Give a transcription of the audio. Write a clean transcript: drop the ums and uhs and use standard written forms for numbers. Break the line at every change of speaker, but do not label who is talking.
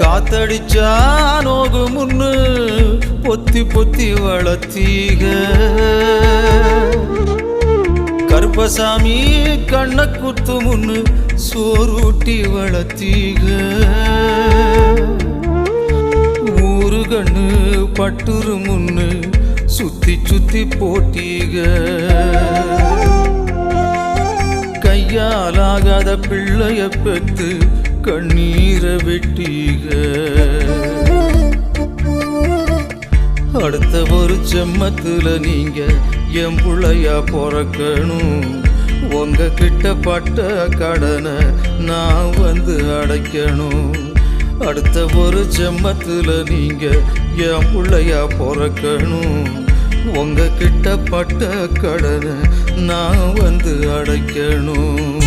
காத்தடிச்சா நோகு முன்னு பொத்தி பொத்தி வளர்த்தீக கருப்பசாமி கண்ண குத்து முன்னு சோறுட்டி வளர்த்தீக ஊரு கண்ணு பட்டுரு முன்னு சுத்தி சுத்தி போட்டீக கையாலாகாத பிள்ளைய பெத்து கண்ணீரை வெட்டீக அடுத்த ஒரு செம்மத்துல நீங்க என் புள்ளையா பிறக்கணும் உங்க கிட்ட பட்ட கடனை நான் வந்து அடைக்கணும் அடுத்த ஒரு செம்மத்துல நீங்க என் புள்ளையா பிறக்கணும் உங்க கிட்ட பட்ட கடனை நான் வந்து அடைக்கணும்